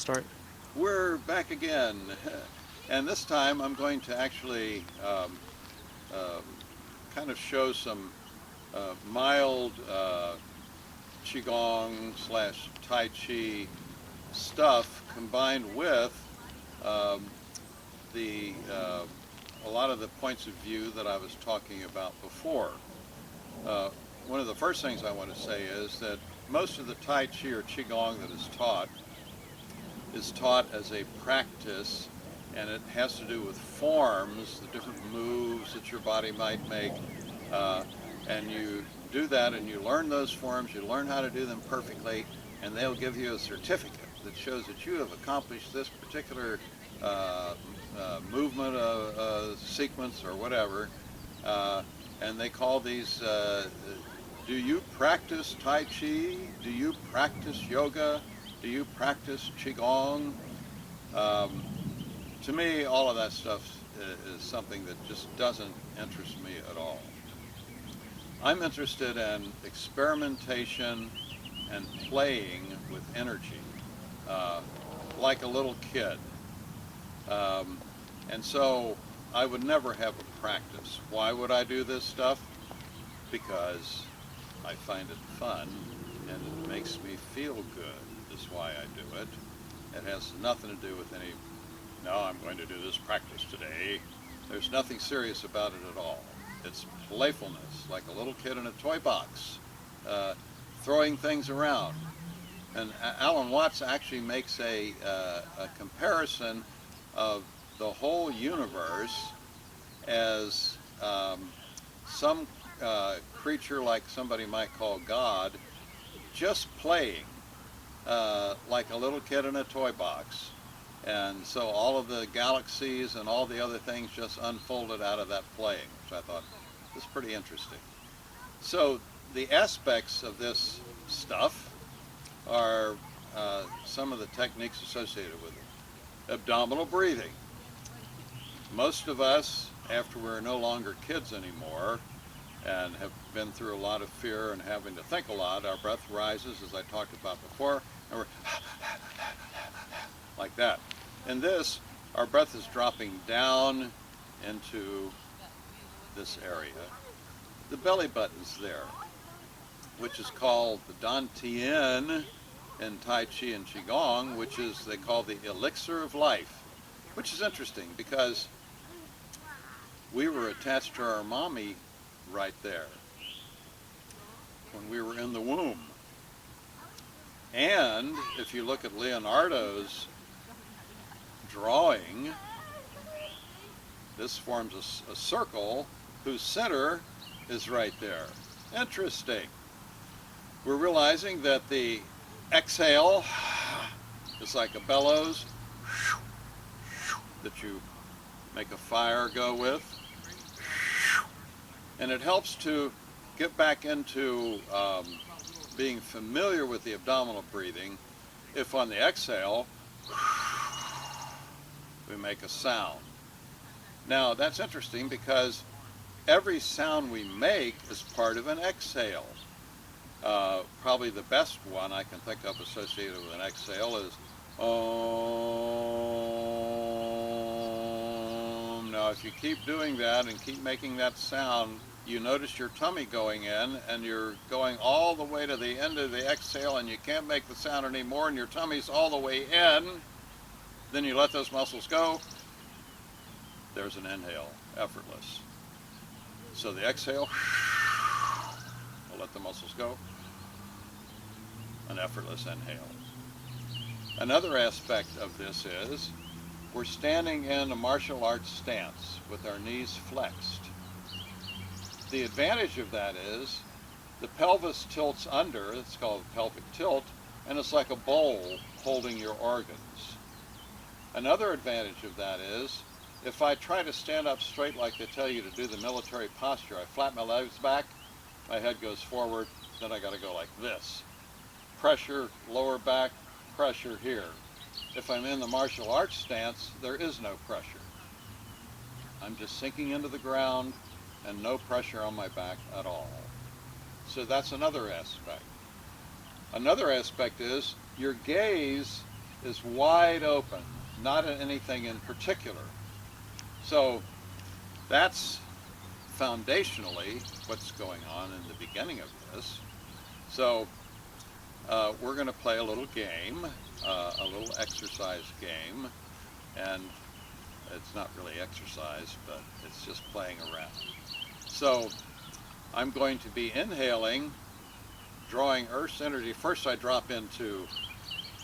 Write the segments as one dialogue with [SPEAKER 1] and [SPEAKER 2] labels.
[SPEAKER 1] Start.
[SPEAKER 2] We're back again, and this time I'm going to actually um, kind of show some mild Qigong slash Tai Chi stuff combined with um, the a lot of the points of view that I was talking about before. Uh, One of the first things I want to say is that most of the Tai Chi or Qigong that is taught as a practice, and it has to do with forms, the different moves that your body might make, uh, and you do that and you learn those forms, you learn how to do them perfectly, and they'll give you a certificate that shows that you have accomplished this particular uh, movement, sequence, or whatever. Uh, and they call these, do you practice Tai Chi? Do you practice yoga? Do you practice Qigong? Um, to me, all of that stuff is something that just doesn't interest me at all. I'm interested in experimentation and playing with energy, uh, like a little kid. Um, and so I would never have a practice. Why would I do this stuff? Because I find it fun and it makes me feel good, is why I do it. It has nothing to do with any, no, I'm going to do this practice today. There's nothing serious about it at all. It's playfulness, like a little kid in a toy box, uh, throwing things around. And Alan Watts actually makes a comparison of the whole universe as some creature like somebody might call God, just playing like a little kid in a toy box. And so all of the galaxies and all the other things just unfolded out of that playing, which I thought was pretty interesting. So the aspects of this stuff are some of the techniques associated with it. Abdominal breathing. Most of us, after we're no longer kids anymore and have been through a lot of fear and having to think a lot, our breath rises, as I talked about before, and we're like that. In this, our breath is dropping down into this area. The belly button's there, which is called the Dantian in Tai Chi and Qigong, which is they call the elixir of life, which is interesting because we were attached to our mommy right there when we were in the womb. And if you look at Leonardo's drawing, this forms a circle whose center is right there. Interesting. We're realizing that the exhale is like a bellows that you make a fire go with. And it helps to get back into being familiar with the abdominal breathing if on the exhale we make a sound. Now that's interesting because every sound we make is part of an exhale. Probably the best one I can think of associated with an exhale is Om. Now if you keep doing that and keep making that sound, you notice your tummy going in and you're going all the way to the end of the exhale and you can't make the sound anymore and your tummy's all the way in. Then you let those muscles go. There's an inhale, effortless. So the exhale, we'll let the muscles go. An effortless inhale. Another aspect of this is we're standing in a martial arts stance with our knees flexed. The advantage of that is the pelvis tilts under, it's called pelvic tilt, and it's like a bowl holding your organs. Another advantage of that is if I try to stand up straight like they tell you to do the military posture, I flat my legs back, my head goes forward, then I got to go like this. Pressure, lower back, pressure here. If I'm in the martial arts stance, there is no pressure. I'm just sinking into the ground and no pressure on my back at all. So that's another aspect. Another aspect is your gaze is wide open, not in anything in particular. So that's foundationally what's going on in the beginning of this. So we're going to play a little game, a little exercise game, and it's not really exercise, but it's just playing around. So I'm going to be inhaling, drawing Earth's energy. First I drop into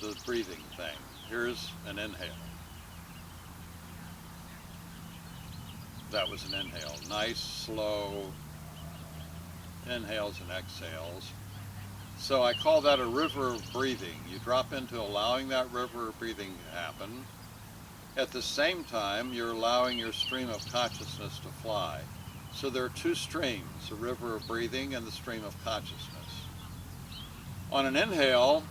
[SPEAKER 2] the breathing thing. Here's an inhale. That was an inhale. Nice, slow inhales and exhales. So I call that a river of breathing. You drop into allowing that river of breathing to happen. At the same time, you're allowing your stream of consciousness to fly. So there are two streams, the river of breathing and the stream of consciousness. On an inhale,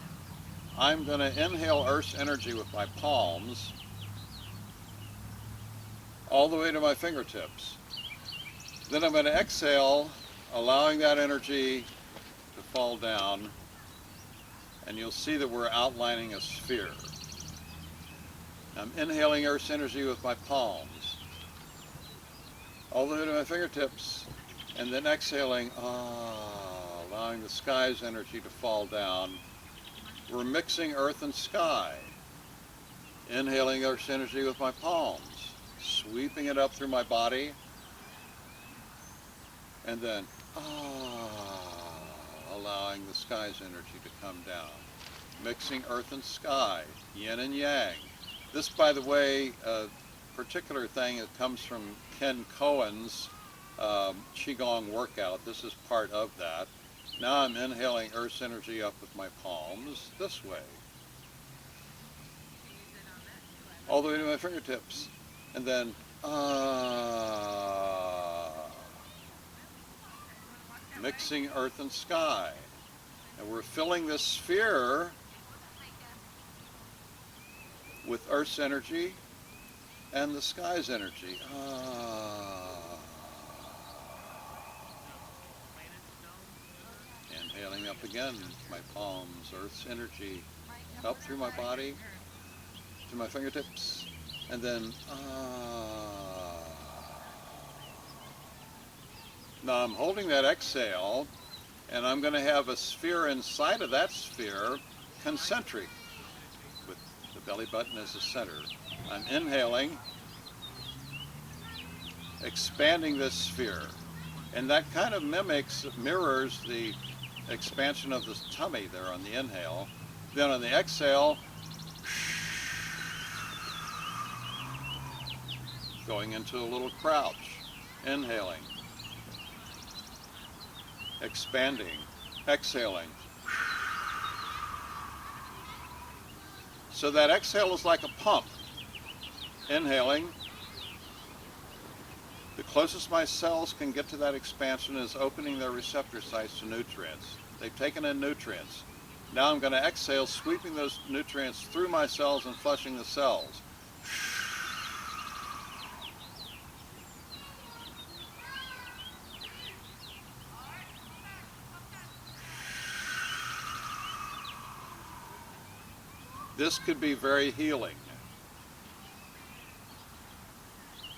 [SPEAKER 2] I'm going to inhale Earth's energy with my palms all the way to my fingertips. Then I'm going to exhale, allowing that energy to fall down, and you'll see that we're outlining a sphere. I'm inhaling Earth's energy with my palms, all the way to my fingertips, and then exhaling, allowing the sky's energy to fall down. We're mixing earth and sky. Inhaling Earth's energy with my palms, sweeping it up through my body, and then allowing the sky's energy to come down. Mixing earth and sky, yin and yang. This, by the way, particular thing, it comes from Ken Cohen's Qigong workout. This is part of that. Now I'm inhaling Earth's energy up with my palms this way, all the way to my fingertips, and then mixing earth and sky. And we're filling this sphere with Earth's energy and the sky's energy. Inhaling up again, my palms, Earth's energy up through my body to my fingertips, and then Now I'm holding that exhale, and I'm going to have a sphere inside of that sphere, concentric, with the belly button as the center. I'm inhaling, expanding this sphere, and that kind of mirrors the expansion of the tummy there on the inhale. Then on the exhale, going into a little crouch, inhaling, expanding, exhaling. So that exhale is like a pump. Inhaling. The closest my cells can get to that expansion is opening their receptor sites to nutrients. They've taken in nutrients. Now I'm going to exhale, sweeping those nutrients through my cells and flushing the cells. This could be very healing.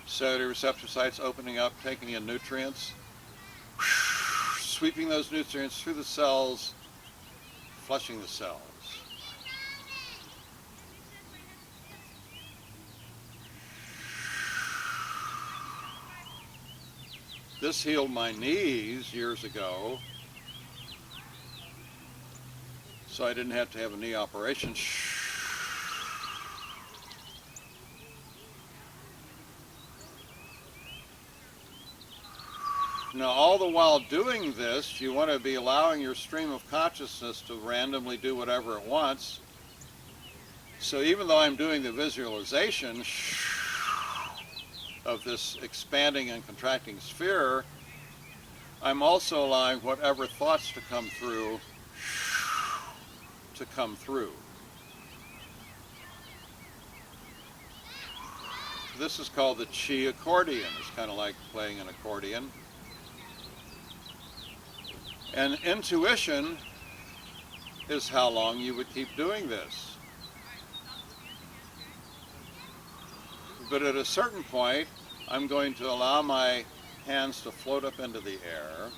[SPEAKER 2] Cellular receptor sites opening up, taking in nutrients, sweeping those nutrients through the cells, flushing the cells. This healed my knees years ago, so I didn't have to have a knee operation. Now, all the while doing this, you want to be allowing your stream of consciousness to randomly do whatever it wants. So even though I'm doing the visualization of this expanding and contracting sphere, I'm also allowing whatever thoughts to come through. This is called the Qi accordion. It's kind of like playing an accordion. And intuition is how long you would keep doing this. But at a certain point, I'm going to allow my hands to float up into the air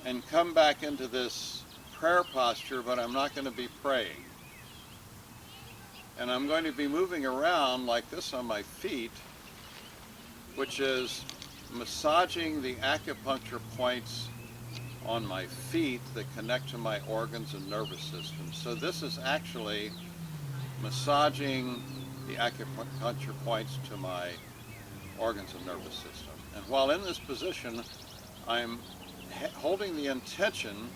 [SPEAKER 2] and come back into this prayer posture, but I'm not going to be praying. And I'm going to be moving around like this on my feet, which is massaging the acupuncture points on my feet that connect to my organs and nervous system. So this is actually massaging the acupuncture points to my organs and nervous system. And while in this position, I'm holding the intention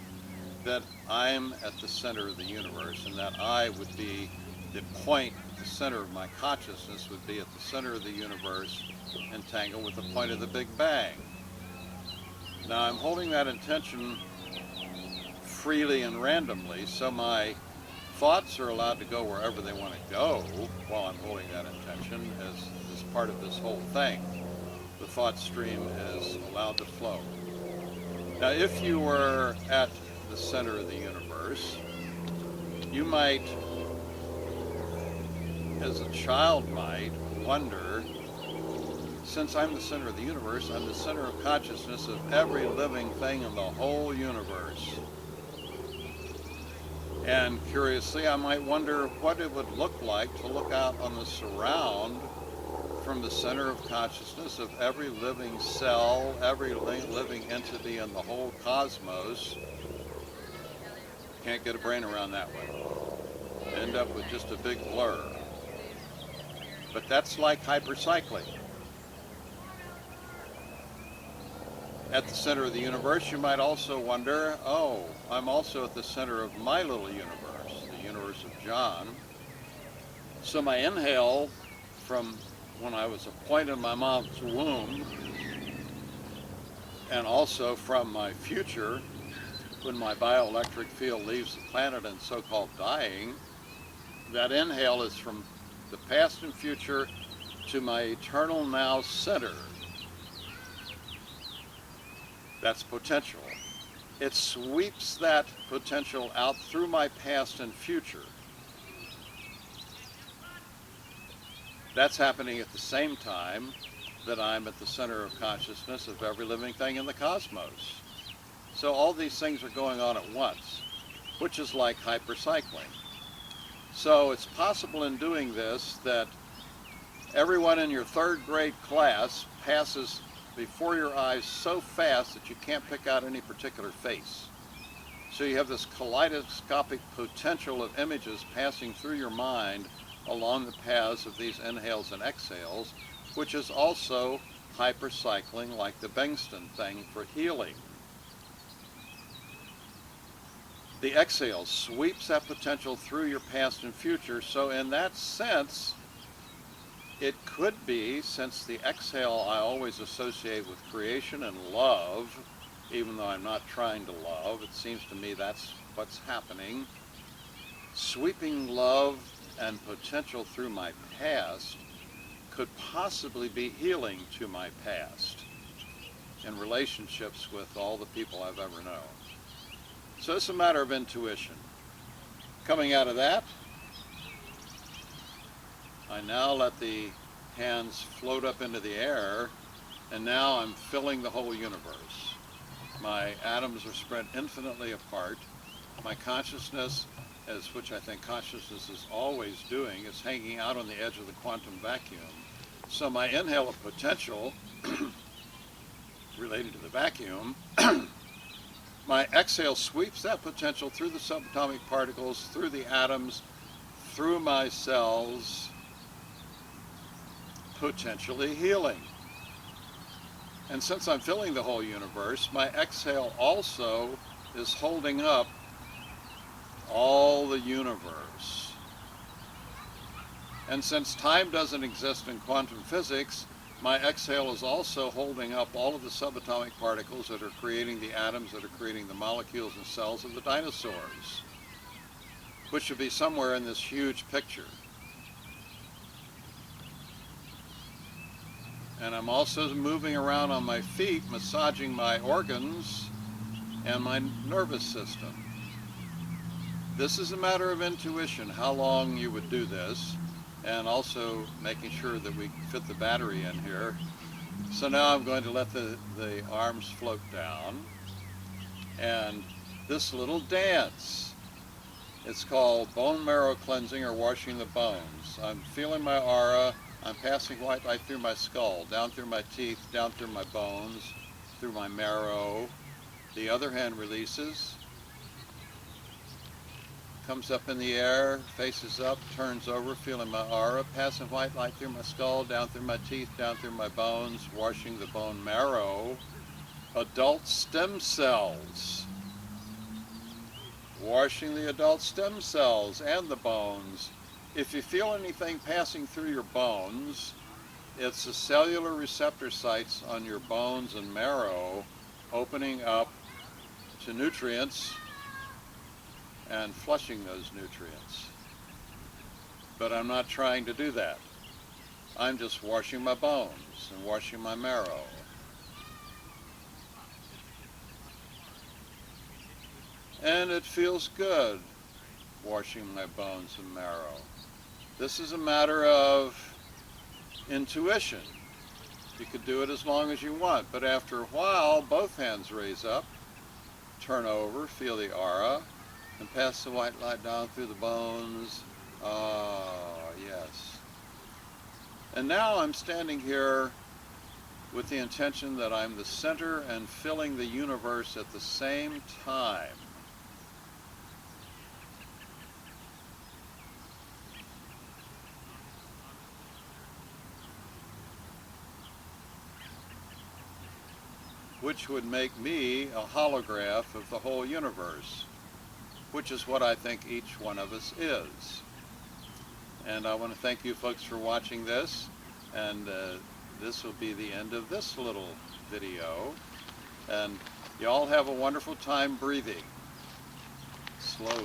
[SPEAKER 2] that I'm at the center of the universe, and that I would be the point, the center of my consciousness would be at the center of the universe, entangled with the point of the Big Bang. Now I'm holding that intention freely and randomly, so my thoughts are allowed to go wherever they want to go while I'm holding that intention as part of this whole thing. The thought stream is allowed to flow. Now if you were at the center of the universe, you might, as a child might, wonder, since I'm the center of the universe, I'm the center of consciousness of every living thing in the whole universe. And curiously, I might wonder what it would look like to look out on the surround from the center of consciousness of every living cell, every living entity in the whole cosmos. Can't get a brain around that one. End up with just a big blur. But that's like hypercycling. At the center of the universe, you might also wonder, oh, I'm also at the center of my little universe, the universe of John. So my inhale from when I was a point in my mom's womb, and also from my future, when my bioelectric field leaves the planet and so-called dying, that inhale is from the past and future to my eternal now center. That's potential. It sweeps that potential out through my past and future. That's happening at the same time that I'm at the center of consciousness of every living thing in the cosmos. So all these things are going on at once, which is like hypercycling. So it's possible in doing this that everyone in your third grade class passes before your eyes so fast that you can't pick out any particular face. So you have this kaleidoscopic potential of images passing through your mind along the paths of these inhales and exhales, which is also hypercycling, like the Bengston thing for healing. The exhale sweeps that potential through your past and future, so in that sense, it could be, since the exhale I always associate with creation and love, even though I'm not trying to love, it seems to me that's what's happening. Sweeping love and potential through my past could possibly be healing to my past in relationships with all the people I've ever known. So it's a matter of intuition. Coming out of that, I now let the hands float up into the air, and now I'm filling the whole universe. My atoms are spread infinitely apart. My consciousness, which I think consciousness is always doing, is hanging out on the edge of the quantum vacuum. So my inhale of potential, related to the vacuum, my exhale sweeps that potential through the subatomic particles, through the atoms, through my cells, potentially healing. And since I'm filling the whole universe, my exhale also is holding up all the universe. And since time doesn't exist in quantum physics, my exhale is also holding up all of the subatomic particles that are creating the atoms, that are creating the molecules and cells of the dinosaurs, which should be somewhere in this huge picture. And I'm also moving around on my feet, massaging my organs and my nervous system. This is a matter of intuition, how long you would do this. and also making sure that we fit the battery in here. So now I'm going to let the arms float down, and this little dance, it's called bone marrow cleansing or washing the bones. I'm feeling my aura. I'm passing white light through my skull, down through my teeth, down through my bones, through my marrow. The other hand releases, comes up in the air, faces up, turns over, feeling my aura, passing white light through my skull, down through my teeth, down through my bones, washing the bone marrow. Adult stem cells. Washing the adult stem cells and the bones. If you feel anything passing through your bones, it's the cellular receptor sites on your bones and marrow opening up to nutrients and flushing those nutrients. But I'm not trying to do that. I'm just washing my bones and washing my marrow. And it feels good washing my bones and marrow. This is a matter of intuition. You could do it as long as you want, but after a while, both hands raise up, turn over, feel the aura, and pass the white light down through the bones. Ah, yes. And now I'm standing here with the intention that I'm the center and filling the universe at the same time. Which would make me a holograph of the whole universe, which is what I think each one of us is. And I want to thank you folks for watching this, and this will be the end of this little video. And y'all have a wonderful time breathing slowly.